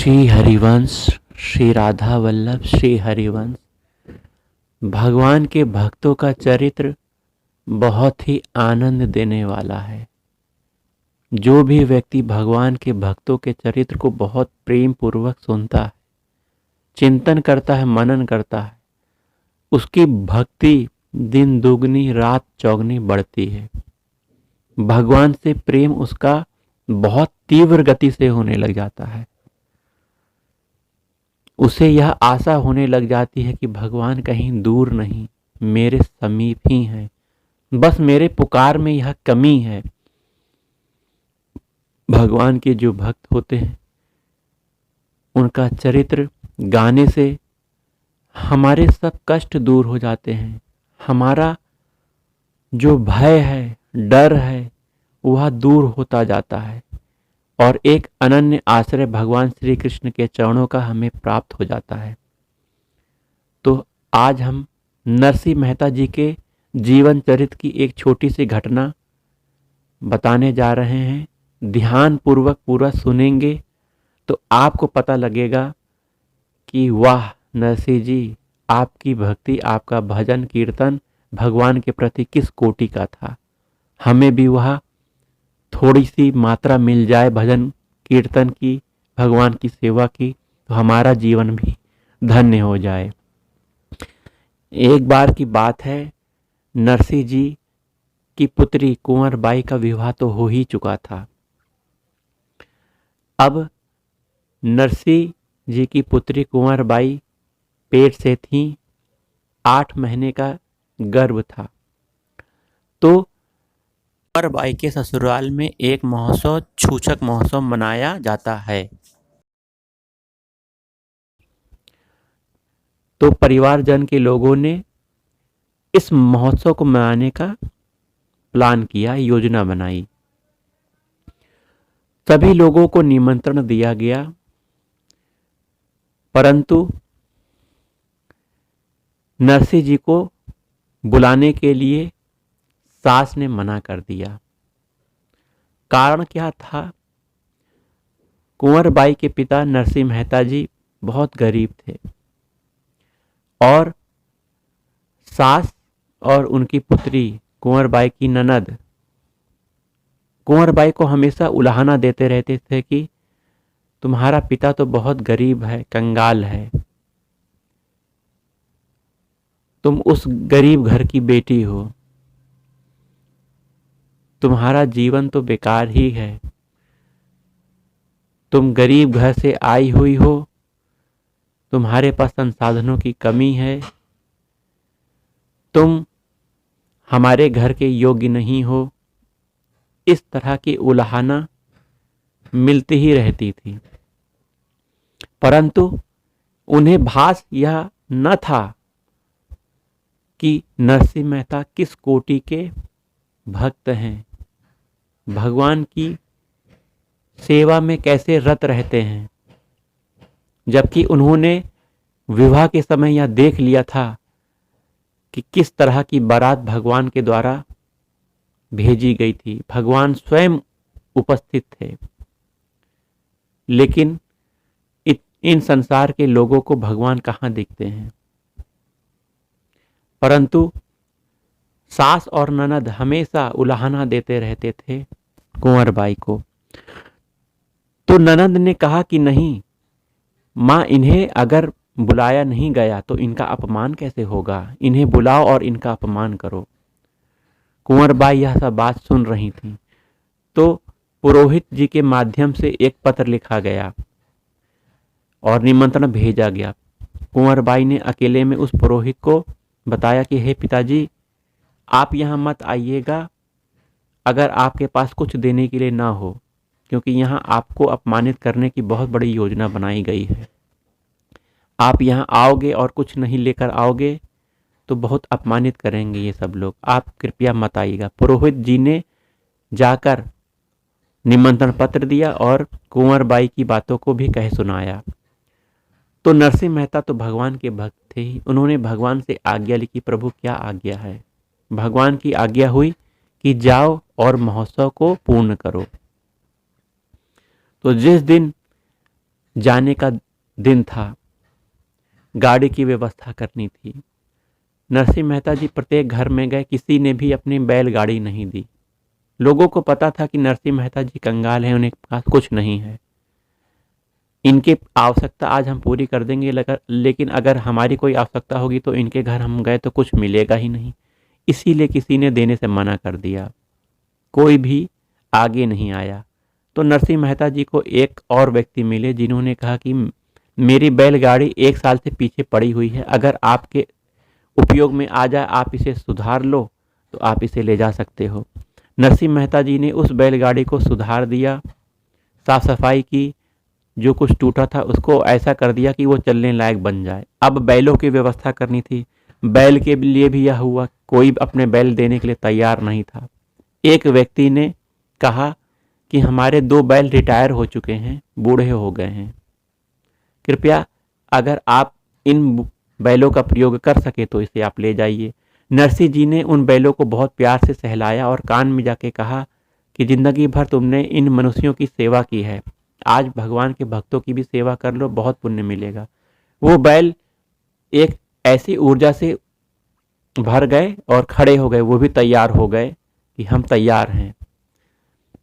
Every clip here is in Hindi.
श्री हरिवंश, श्री राधा वल्लभ, श्री हरिवंश। भगवान के भक्तों का चरित्र बहुत ही आनंद देने वाला है। जो भी व्यक्ति भगवान के भक्तों के चरित्र को बहुत प्रेम पूर्वक सुनता है, चिंतन करता है, मनन करता है, उसकी भक्ति दिन दुगनी रात चौगनी बढ़ती है। भगवान से प्रेम उसका बहुत तीव्र गति से होने लग जाता है। उसे यह आशा होने लग जाती है कि भगवान कहीं दूर नहीं, मेरे समीप ही हैं, बस मेरे पुकार में यह कमी है। भगवान के जो भक्त होते हैं उनका चरित्र गाने से हमारे सब कष्ट दूर हो जाते हैं। हमारा जो भय है, डर है, वह दूर होता जाता है और एक अनन्य आश्रय भगवान श्री कृष्ण के चरणों का हमें प्राप्त हो जाता है। तो आज हम नरसिंह मेहता जी के जीवन चरित्र की एक छोटी सी घटना बताने जा रहे हैं। ध्यान पूर्वक पूरा सुनेंगे तो आपको पता लगेगा कि वाह नरसिंह जी, आपकी भक्ति, आपका भजन कीर्तन भगवान के प्रति किस कोटि का था। हमें भी वह थोड़ी सी मात्रा मिल जाए भजन कीर्तन की, भगवान की सेवा की, तो हमारा जीवन भी धन्य हो जाए। एक बार की बात है, नरसिंह जी की पुत्री कुंवर बाई का विवाह तो हो ही चुका था। अब नरसिंह जी की पुत्री कुंवर बाई पेट से थी, 8 महीने का गर्भ था। तो कुंवर बाई के ससुराल में एक महोत्सव, छूछक महोत्सव मनाया जाता है। तो परिवारजन के लोगों ने इस महोत्सव को मनाने का प्लान किया, योजना बनाई। सभी लोगों को निमंत्रण दिया गया, परंतु नरसिंह जी को बुलाने के लिए सास ने मना कर दिया। कारण क्या था? कुंवर बाई के पिता नरसिंह मेहता जी बहुत गरीब थे और सास और उनकी पुत्री कुंवर बाई की ननद कुंवर बाई को हमेशा उलाहना देते रहते थे कि तुम्हारा पिता तो बहुत गरीब है, कंगाल है, तुम उस गरीब घर की बेटी हो, तुम्हारा जीवन तो बेकार ही है, तुम गरीब घर से आई हुई हो, तुम्हारे पास संसाधनों की कमी है, तुम हमारे घर के योग्य नहीं हो। इस तरह की उलाहना मिलती ही रहती थी, परंतु उन्हें भास यह न था कि नरसिंह मेहता किस कोटि के भक्त हैं, भगवान की सेवा में कैसे रत रहते हैं। जबकि उन्होंने विवाह के समय यह देख लिया था कि किस तरह की बारात भगवान के द्वारा भेजी गई थी, भगवान स्वयं उपस्थित थे। लेकिन इन संसार के लोगों को भगवान कहाँ दिखते हैं। परंतु सास और ननद हमेशा उलाहना देते रहते थे कुंवर बाई को। तो ननद ने कहा कि नहीं माँ, इन्हें अगर बुलाया नहीं गया तो इनका अपमान कैसे होगा, इन्हें बुलाओ और इनका अपमान करो। कुंवर बाई यह सब बात सुन रही थी। तो पुरोहित जी के माध्यम से एक पत्र लिखा गया और निमंत्रण भेजा गया। कुंवर बाई ने अकेले में उस पुरोहित को बताया कि हे पिताजी, आप यहाँ मत आइएगा अगर आपके पास कुछ देने के लिए ना हो, क्योंकि यहाँ आपको अपमानित करने की बहुत बड़ी योजना बनाई गई है। आप यहाँ आओगे और कुछ नहीं लेकर आओगे तो बहुत अपमानित करेंगे ये सब लोग, आप कृपया मत आइएगा। पुरोहित जी ने जाकर निमंत्रण पत्र दिया और कुंवर बाई की बातों को भी कह सुनाया। तो नरसिंह मेहता तो भगवान के भक्त थे ही। उन्होंने भगवान से आज्ञा ली कि प्रभु क्या आज्ञा है। भगवान की आज्ञा हुई कि जाओ और महोत्सव को पूर्ण करो। तो जिस दिन जाने का दिन था, गाड़ी की व्यवस्था करनी थी। नरसिंह मेहता जी प्रत्येक घर में गए, किसी ने भी अपनी बैलगाड़ी नहीं दी। लोगों को पता था कि नरसिंह मेहता जी कंगाल हैं, उनके पास कुछ नहीं है, इनकी आवश्यकता आज हम पूरी कर देंगे, लेकिन अगर हमारी कोई आवश्यकता होगी तो इनके घर हम गए तो कुछ मिलेगा ही नहीं। इसीलिए किसी ने देने से मना कर दिया, कोई भी आगे नहीं आया। तो नरसिंह मेहता जी को एक और व्यक्ति मिले जिन्होंने कहा कि मेरी बैलगाड़ी 1 साल से पीछे पड़ी हुई है, अगर आपके उपयोग में आ जाए, आप इसे सुधार लो तो आप इसे ले जा सकते हो। नरसिंह मेहता जी ने उस बैलगाड़ी को सुधार दिया, साफ सफाई की, जो कुछ टूटा था उसको ऐसा कर दिया कि वो चलने लायक बन जाए। अब बैलों की व्यवस्था करनी थी, बैल के लिए भी यह हुआ, कोई अपने बैल देने के लिए तैयार नहीं था। एक व्यक्ति ने कहा कि हमारे 2 बैल रिटायर हो चुके हैं, बूढ़े हो गए हैं, कृपया अगर आप इन बैलों का प्रयोग कर सके तो इसे आप ले जाइए। नरसिंह जी ने उन बैलों को बहुत प्यार से सहलाया और कान में जाके कहा कि जिंदगी भर तुमने इन मनुष्यों की सेवा की है, आज भगवान के भक्तों की भी सेवा कर लो, बहुत पुण्य मिलेगा। वो बैल एक ऐसी ऊर्जा से भर गए और खड़े हो गए, वो भी तैयार हो गए कि हम तैयार हैं।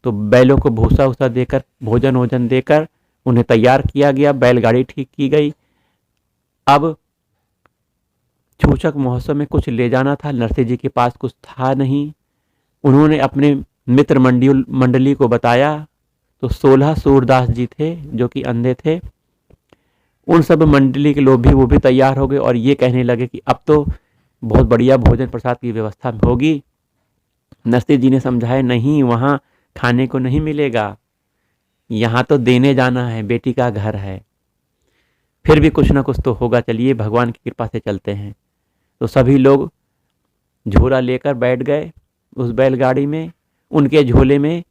तो बैलों को भूसा उसा देकर, भोजन वोजन देकर उन्हें तैयार किया गया, बैलगाड़ी ठीक की गई। अब छूछक महोत्सव में कुछ ले जाना था, नरसिंह जी के पास कुछ था नहीं। उन्होंने अपने मित्र मंडली को बताया तो 16 सूरदास जी थे जो कि अंधे थे, उन सब मंडली के लोग भी वो भी तैयार हो गए और ये कहने लगे कि अब तो बहुत बढ़िया भोजन प्रसाद की व्यवस्था होगी। नरसिंह जी ने समझाया नहीं, वहाँ खाने को नहीं मिलेगा, यहाँ तो देने जाना है, बेटी का घर है, फिर भी कुछ ना कुछ तो होगा, चलिए भगवान की कृपा से चलते हैं। तो सभी लोग झोला लेकर बैठ गए उस बैलगाड़ी में। उनके झोले में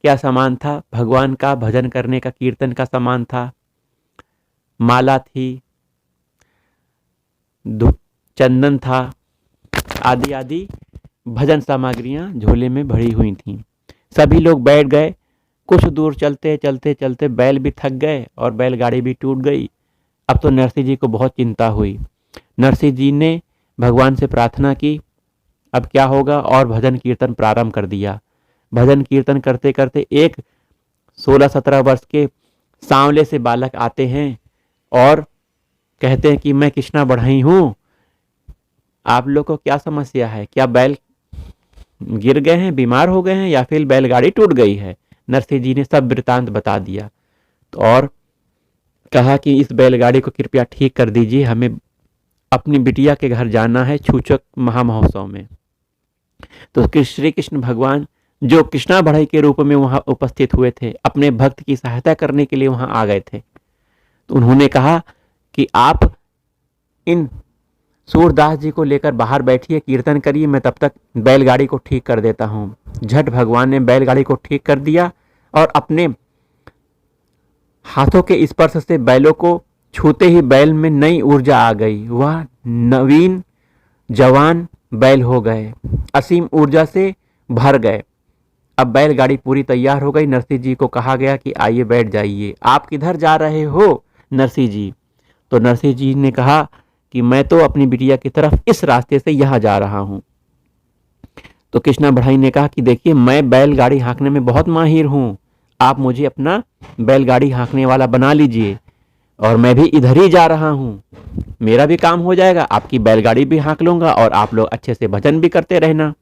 क्या सामान था? भगवान का भजन करने का, कीर्तन का सामान था, माला थी, चंदन था, आदि आदि भजन सामग्रियां झोले में भरी हुई थीं। सभी लोग बैठ गए। कुछ दूर चलते चलते चलते बैल भी थक गए और बैलगाड़ी भी टूट गई। अब तो नरसिंह जी को बहुत चिंता हुई। नरसिंह जी ने भगवान से प्रार्थना की, अब क्या होगा, और भजन कीर्तन प्रारंभ कर दिया। भजन कीर्तन करते करते एक 16-17 वर्ष के सांवले से बालक आते हैं और कहते हैं कि मैं कृष्णा बढ़ई हूँ, आप लोग को क्या समस्या है, क्या बैल गिर गए हैं, बीमार हो गए हैं, या फिर बैलगाड़ी टूट गई है? नरसिंह जी ने सब वृतांत बता दिया और कहा कि इस बैलगाड़ी को कृपया ठीक कर दीजिए, हमें अपनी बिटिया के घर जाना है छूछक महामहोत्सव में। तो श्री कृष्ण भगवान जो कृष्णा बढ़ई के रूप में वहां उपस्थित हुए थे, अपने भक्त की सहायता करने के लिए वहां आ गए थे। तो उन्होंने कहा कि आप इन सूरदास जी को लेकर बाहर बैठिए, कीर्तन करिए, मैं तब तक बैलगाड़ी को ठीक कर देता हूँ। झट भगवान ने बैलगाड़ी को ठीक कर दिया और अपने हाथों के स्पर्श से बैलों को छूते ही बैल में नई ऊर्जा आ गई। वह नवीन जवान बैल हो गए, असीम ऊर्जा से भर गए। अब बैलगाड़ी पूरी तैयार हो गई। नरसिंह जी को कहा गया कि आइए बैठ जाइए। आप किधर जा रहे हो नरसिंह जी? तो नरसिंह जी ने कहा कि मैं तो अपनी बिटिया की तरफ इस रास्ते से यहाँ जा रहा हूँ। तो कृष्णा बढ़ई ने कहा कि देखिए, मैं बैलगाड़ी हाँकने में बहुत माहिर हूँ, आप मुझे अपना बैलगाड़ी हाँकने वाला बना लीजिए और मैं भी इधर ही जा रहा हूँ, मेरा भी काम हो जाएगा, आपकी बैलगाड़ी भी हाँक लूंगा और आप लोग अच्छे से भजन भी करते रहना।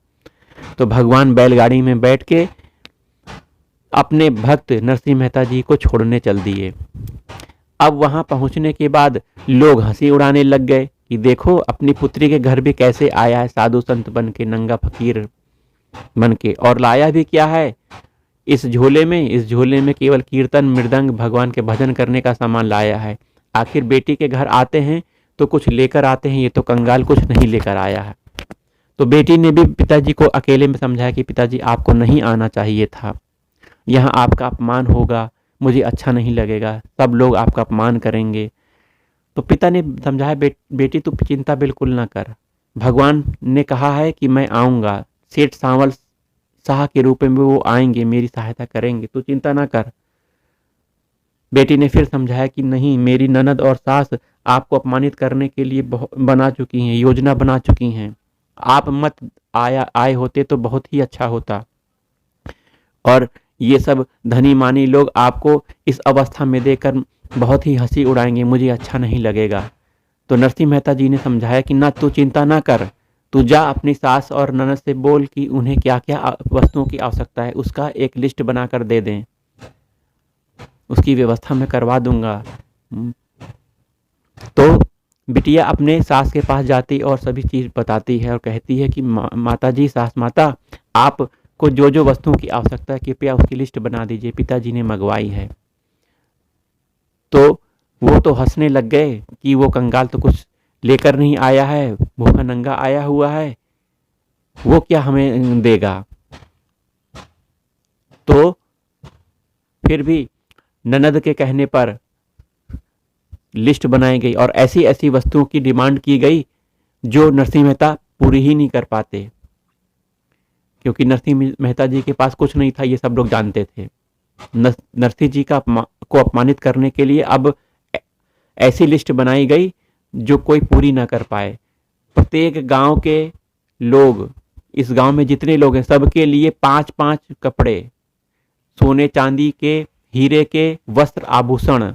तो भगवान बैलगाड़ी में बैठ के अपने भक्त नरसिंह मेहता जी को छोड़ने चल दिए। अब वहां पहुंचने के बाद लोग हंसी उड़ाने लग गए कि देखो अपनी पुत्री के घर भी कैसे आया है, साधु संत बन के, नंगा फकीर बन के, और लाया भी क्या है इस झोले में? इस झोले में केवल कीर्तन, मृदंग, भगवान के भजन करने का सामान लाया है। आखिर बेटी के घर आते हैं तो कुछ लेकर आते हैं, ये तो कंगाल कुछ नहीं लेकर आया है। तो बेटी ने भी पिताजी को अकेले में समझाया कि पिताजी आपको नहीं आना चाहिए था, यहाँ आपका अपमान होगा, मुझे अच्छा नहीं लगेगा, सब लोग आपका अपमान करेंगे। तो पिता ने समझाया, बेटी तू चिंता बिल्कुल ना कर, भगवान ने कहा है कि मैं आऊँगा, सेठ सांवल शाह के रूप में वो आएंगे, मेरी सहायता करेंगे, तू चिंता ना कर। बेटी ने फिर समझाया कि नहीं, मेरी ननद और सास आपको अपमानित करने के लिए बना चुकी हैं, योजना बना चुकी हैं। आप मत आए होते तो बहुत ही अच्छा होता। और ये सब धनी मानी लोग आपको इस अवस्था में देकर बहुत ही हंसी उड़ाएंगे, मुझे अच्छा नहीं लगेगा। तो नरसिंह मेहता जी ने समझाया कि ना, तू चिंता ना कर, तू जा अपनी सास और ननद से बोल कि उन्हें क्या क्या वस्तुओं की आवश्यकता है, उसका एक लिस्ट बनाकर दे दें, उसकी व्यवस्था मैं करवा दूंगा। तो बिटिया अपने सास के पास जाती और सभी चीज़ बताती है और कहती है कि माता जी, सास माता, आपको जो जो वस्तुओं की आवश्यकता है कृपया उसकी लिस्ट बना दीजिए, पिताजी ने मंगवाई है। तो वो तो हंसने लग गए कि वो कंगाल तो कुछ लेकर नहीं आया है, भूखा नंगा आया हुआ है, वो क्या हमें देगा। तो फिर भी ननद के कहने पर लिस्ट बनाई गई और ऐसी ऐसी वस्तुओं की डिमांड की गई जो नरसिंह मेहता पूरी ही नहीं कर पाते, क्योंकि नरसिंह मेहता जी के पास कुछ नहीं था, ये सब लोग जानते थे। नरसिंह जी को अपमानित करने के लिए अब ऐसी लिस्ट बनाई गई जो कोई पूरी ना कर पाए। प्रत्येक गांव के लोग, इस गांव में जितने लोग हैं, सबके लिए 5-5 कपड़े, सोने चांदी के, हीरे के वस्त्र आभूषण,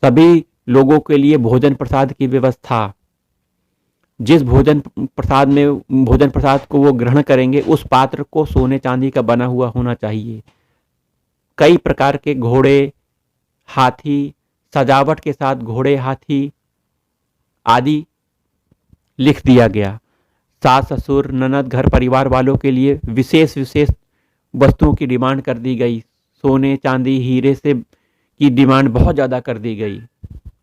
सभी लोगों के लिए भोजन प्रसाद की व्यवस्था। जिस भोजन प्रसाद को वो ग्रहण करेंगे उस पात्र को सोने चांदी का बना हुआ होना चाहिए। कई प्रकार के घोड़े, हाथी, सजावट के साथ घोड़े, हाथी आदि लिख दिया गया। सास ससुर ननद घर परिवार वालों के लिए विशेष विशेष वस्तुओं की डिमांड कर दी गई। सोने चांदी हीरे से की डिमांड बहुत ज़्यादा कर दी गई,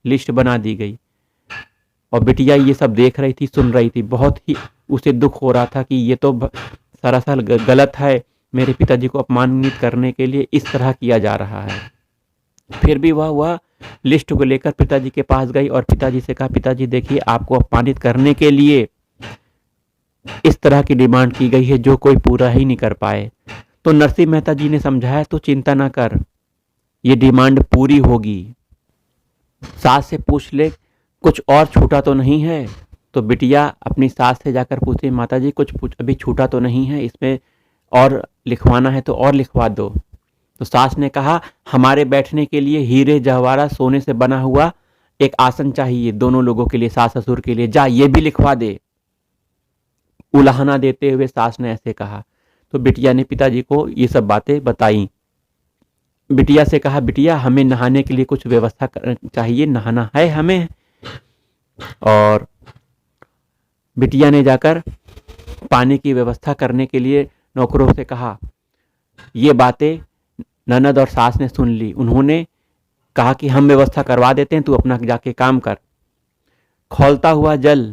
लिस्ट बना दी गई। और बिटिया ये सब देख रही थी, सुन रही थी, बहुत ही उसे दुख हो रहा था कि ये तो सरासर गलत है, मेरे पिताजी को अपमानित करने के लिए इस तरह किया जा रहा है। फिर भी वह लिस्ट को लेकर पिताजी के पास गई और पिताजी से कहा, पिताजी देखिए, आपको अपमानित करने के लिए इस तरह की डिमांड की गई है जो कोई पूरा ही नहीं कर पाए। तो नरसिंह मेहता जी ने समझाया, तो चिंता ना कर, ये डिमांड पूरी होगी। सास से पूछ ले कुछ और छूटा तो नहीं है। तो बिटिया अपनी सास से जाकर पूछे, माता जी कुछ अभी छूटा तो नहीं है, इसमें और लिखवाना है तो और लिखवा दो। तो सास ने कहा, हमारे बैठने के लिए हीरे जवाहरात सोने से बना हुआ एक आसन चाहिए, दोनों लोगों के लिए, सास ससुर के लिए, जा ये भी लिखवा दे। उलाहना देते हुए सास ने ऐसे कहा। तो बिटिया ने पिताजी को ये सब बातें बताई। बिटिया से कहा, बिटिया हमें नहाने के लिए कुछ व्यवस्था चाहिए, नहाना है हमें। और बिटिया ने जाकर पानी की व्यवस्था करने के लिए नौकरों से कहा। ये बातें ननद और सास ने सुन ली। उन्होंने कहा कि हम व्यवस्था करवा देते हैं, तू अपना जाके काम कर। खौलता हुआ जल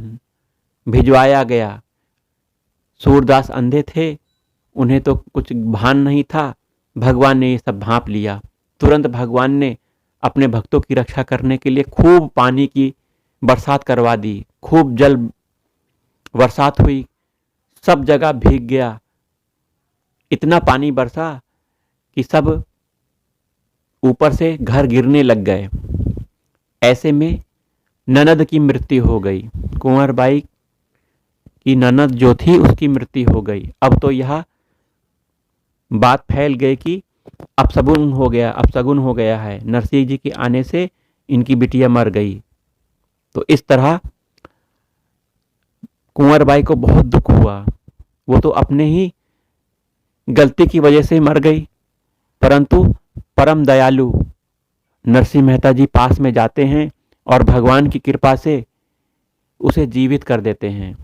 भिजवाया गया। सूरदास अंधे थे, उन्हें तो कुछ भान नहीं था। भगवान ने ये सब भांप लिया। तुरंत भगवान ने अपने भक्तों की रक्षा करने के लिए खूब पानी की बरसात करवा दी। खूब जल बरसात हुई, सब जगह भीग गया। इतना पानी बरसा कि सब ऊपर से घर गिरने लग गए। ऐसे में ननद की मृत्यु हो गई। कुंवर बाई की ननद जो थी उसकी मृत्यु हो गई। अब तो यह बात फैल गई कि अपशगुन हो गया है, नरसिंह जी के आने से इनकी बिटिया मर गई। तो इस तरह कुंवर बाई को बहुत दुख हुआ। वो तो अपने ही गलती की वजह से मर गई, परंतु परम दयालु नरसिंह मेहता जी पास में जाते हैं और भगवान की कृपा से उसे जीवित कर देते हैं।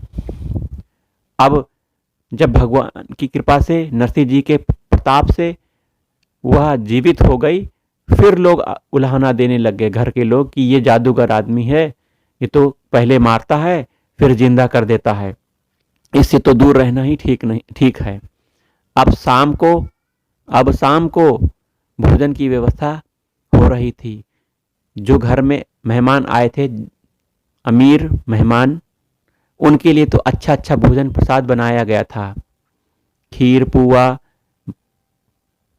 अब जब भगवान की कृपा से, नरसिंह जी के प्रताप से वह जीवित हो गई, फिर लोग उलाहना देने लग गए, घर के लोग, कि ये जादूगर आदमी है, ये तो पहले मारता है फिर जिंदा कर देता है, इससे तो दूर रहना ही ठीक है। अब शाम को भोजन की व्यवस्था हो रही थी। जो घर में मेहमान आए थे, अमीर मेहमान, उनके लिए तो अच्छा अच्छा भोजन प्रसाद बनाया गया था। खीर, पुआ,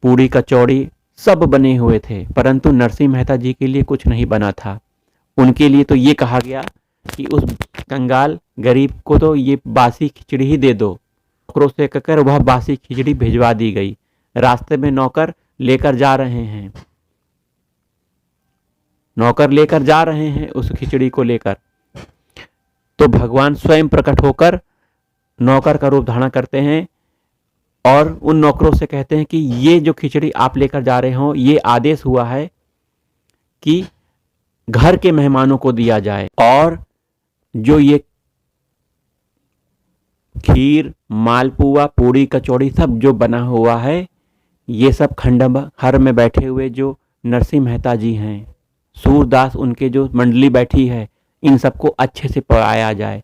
पूड़ी, कचौड़ी, सब बने हुए थे, परंतु नरसिंह मेहता जी के लिए कुछ नहीं बना था। उनके लिए तो ये कहा गया कि उस कंगाल गरीब को तो ये बासी खिचड़ी ही दे दो। नौकरों से कहकर वह बासी खिचड़ी भिजवा दी गई। रास्ते में नौकर लेकर जा रहे हैं, नौकर लेकर जा रहे हैं उस खिचड़ी को लेकर, तो भगवान स्वयं प्रकट होकर नौकर का रूप धारण करते हैं और उन नौकरों से कहते हैं कि ये जो खिचड़ी आप लेकर जा रहे हो, ये आदेश हुआ है कि घर के मेहमानों को दिया जाए, और जो ये खीर, मालपुआ, पूड़ी, कचौड़ी सब जो बना हुआ है, ये सब खंडहर में बैठे हुए जो नरसिंह मेहता जी हैं, सूरदास उनके जो मंडली बैठी है, इन सबको अच्छे से पकाया जाए।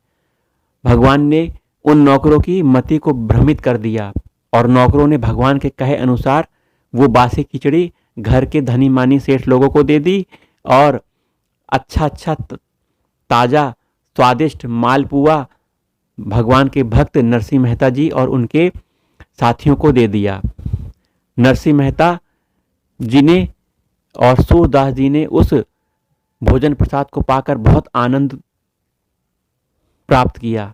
भगवान ने उन नौकरों की मति को भ्रमित कर दिया और नौकरों ने भगवान के कहे अनुसार वो बासी खिचड़ी घर के धनी मानी सेठ लोगों को दे दी और अच्छा अच्छा ताज़ा स्वादिष्ट मालपुआ भगवान के भक्त नरसिंह मेहता जी और उनके साथियों को दे दिया। नरसिंह मेहता जी ने और सूरदास जी ने उस भोजन प्रसाद को पाकर बहुत आनंद प्राप्त किया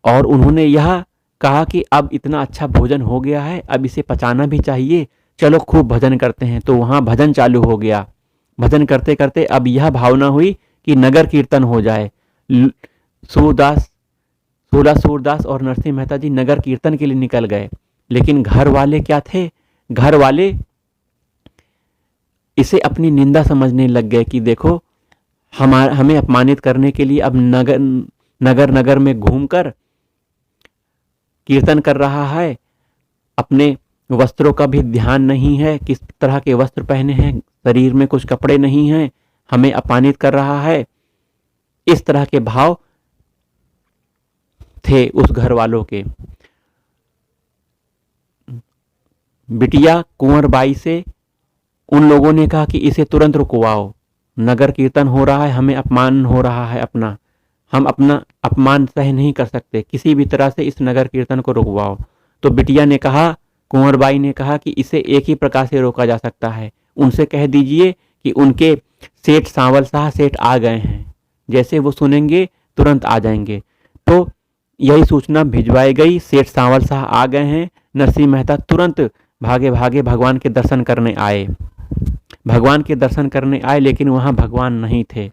और उन्होंने यह कहा कि अब इतना अच्छा भोजन हो गया है, अब इसे पचाना भी चाहिए, चलो खूब भजन करते हैं। तो वहाँ भजन चालू हो गया। भजन करते करते अब यह भावना हुई कि नगर कीर्तन हो जाए। सूरदास और नरसिंह मेहता जी नगर कीर्तन के लिए निकल गए, लेकिन घर वाले क्या थे, घर वाले इसे अपनी निंदा समझने लग गए कि देखो हमें अपमानित करने के लिए अब नगर में घूमकर कीर्तन कर रहा है, अपने वस्त्रों का भी ध्यान नहीं है, किस तरह के वस्त्र पहने हैं, शरीर में कुछ कपड़े नहीं हैं, हमें अपमानित कर रहा है। इस तरह के भाव थे उस घर वालों के। बिटिया कुंवर बाई से उन लोगों ने कहा कि इसे तुरंत रुकवाओ, नगर कीर्तन हो रहा है, हमें अपमान हो रहा है, हम अपना अपमान सह नहीं कर सकते, किसी भी तरह से इस नगर कीर्तन को रुकवाओ। तो बिटिया ने कहा, कुंवर बाई ने कहा कि इसे एक ही प्रकार से रोका जा सकता है, उनसे कह दीजिए कि उनके सेठ सांवल शाह सेठ आ गए हैं, जैसे वो सुनेंगे तुरंत आ जाएंगे। तो यही सूचना भिजवाई गई, सेठ सांवल शाह आ गए हैं। नरसिंह मेहता तुरंत भागे भागे भगवान के दर्शन करने आए। भगवान के दर्शन करने आए, लेकिन वहाँ भगवान नहीं थे।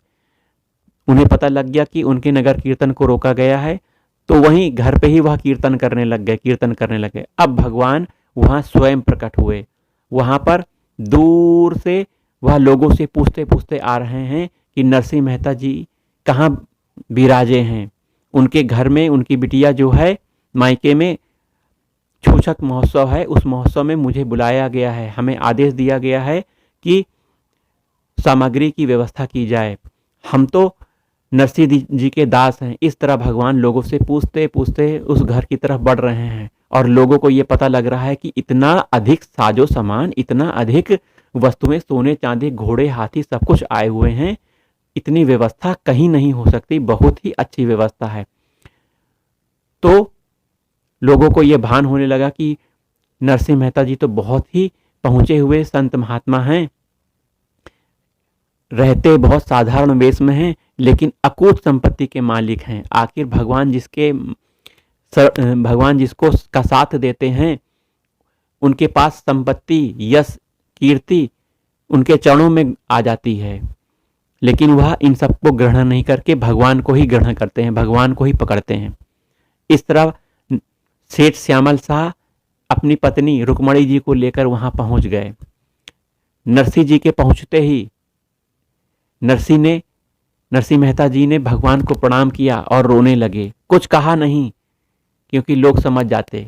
उन्हें पता लग गया कि उनके नगर कीर्तन को रोका गया है, तो वहीं घर पे ही वह कीर्तन करने लग गए। अब भगवान वहाँ स्वयं प्रकट हुए। वहाँ पर दूर से वह लोगों से पूछते पूछते आ रहे हैं कि नरसिंह मेहता जी कहाँ विराजे हैं। उनके घर में उनकी बिटिया जो है मायके में छूछक महोत्सव है, उस महोत्सव में मुझे बुलाया गया है, हमें आदेश दिया गया है कि सामग्री की व्यवस्था की जाए, हम तो नरसिंह जी के दास हैं। इस तरह भगवान लोगों से पूछते पूछते उस घर की तरफ बढ़ रहे हैं और लोगों को ये पता लग रहा है कि इतना अधिक साजो सामान, इतना अधिक वस्तुएं, सोने चांदी, घोड़े, हाथी, सब कुछ आए हुए हैं, इतनी व्यवस्था कहीं नहीं हो सकती, बहुत ही अच्छी व्यवस्था है। तो लोगों को यह भान होने लगा कि नरसिंह मेहता जी तो बहुत ही पहुंचे हुए संत महात्मा हैं, रहते बहुत साधारण वेश में हैं, लेकिन अकूत संपत्ति के मालिक हैं। आखिर भगवान जिसको का साथ देते हैं, उनके पास संपत्ति, यश, कीर्ति उनके चरणों में आ जाती है, लेकिन वह इन सबको ग्रहण नहीं करके भगवान को ही ग्रहण करते हैं, भगवान को ही पकड़ते हैं। इस तरह सेठ श्यामल शाह अपनी पत्नी रुक्मणी जी को लेकर वहां पहुंच गए। नरसिंह जी के पहुंचते ही नरसिंह मेहता जी ने भगवान को प्रणाम किया और रोने लगे। कुछ कहा नहीं क्योंकि लोग समझ जाते।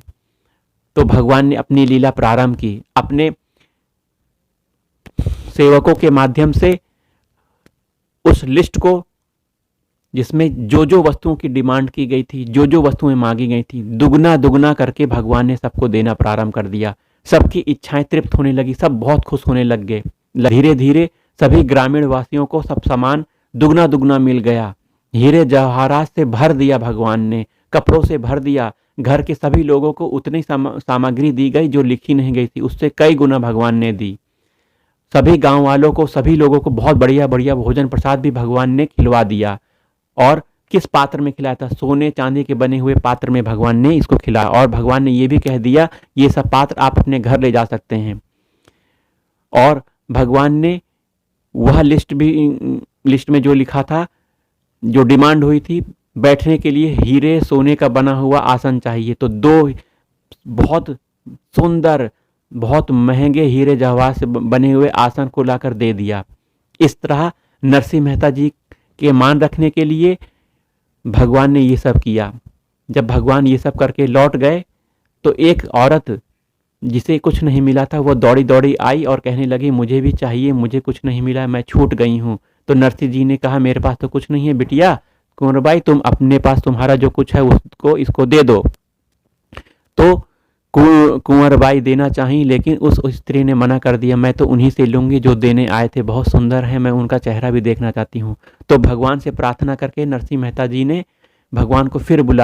तो भगवान ने अपनी लीला प्रारंभ की। अपने सेवकों के माध्यम से उस लिस्ट को, जिसमें जो जो वस्तुओं की डिमांड की गई थी, जो जो वस्तुएं मांगी गई थी, दुगना दुगना करके भगवान ने सबको देना प्रारंभ कर दिया। सबकी इच्छाएं तृप्त होने लगी, सब बहुत खुश होने लग गए। धीरे धीरे सभी ग्रामीण वासियों को सब सामान दुगना दुगना मिल गया। हीरे जवाहरात से भर दिया भगवान ने, कपड़ों से भर दिया। घर के सभी लोगों को उतनी सामग्री दी गई जो लिखी नहीं गई थी, उससे कई गुना भगवान ने दी। सभी गांव वालों को, सभी लोगों को बहुत बढ़िया बढ़िया भोजन प्रसाद भी भगवान ने खिलवा दिया। और किस पात्र में खिलाया था? सोने चांदी के बने हुए पात्र में भगवान ने इसको खिलाया। और भगवान ने ये भी कह दिया ये सब पात्र आप अपने घर ले जा सकते हैं। और भगवान ने वह लिस्ट में जो लिखा था, जो डिमांड हुई थी, बैठने के लिए हीरे सोने का बना हुआ आसन चाहिए, तो 2 बहुत सुंदर, बहुत महंगे हीरे जवाहरात से बने हुए आसन को लाकर दे दिया। इस तरह नरसिंह मेहता जी के मान रखने के लिए भगवान ने ये सब किया। जब भगवान ये सब करके लौट गए तो एक औरत जिसे कुछ नहीं मिला था वो दौड़ी दौड़ी आई और कहने लगी मुझे भी चाहिए, मुझे कुछ नहीं मिला, मैं छूट गई हूँ। तो नरसिंह जी ने कहा मेरे पास तो कुछ नहीं है बिटिया, कुंवरबाई तुम अपने पास तुम्हारा जो कुछ है उसको इसको दे दो। तो कुंवरबाई देना चाही, लेकिन उस स्त्री ने मना कर दिया, मैं तो उन्हीं से लूंगी जो देने आए थे, बहुत सुंदर है, मैं उनका चेहरा भी देखना चाहती हूँ। तो भगवान से प्रार्थना करके नरसिंह मेहता जी ने भगवान को फिर बुला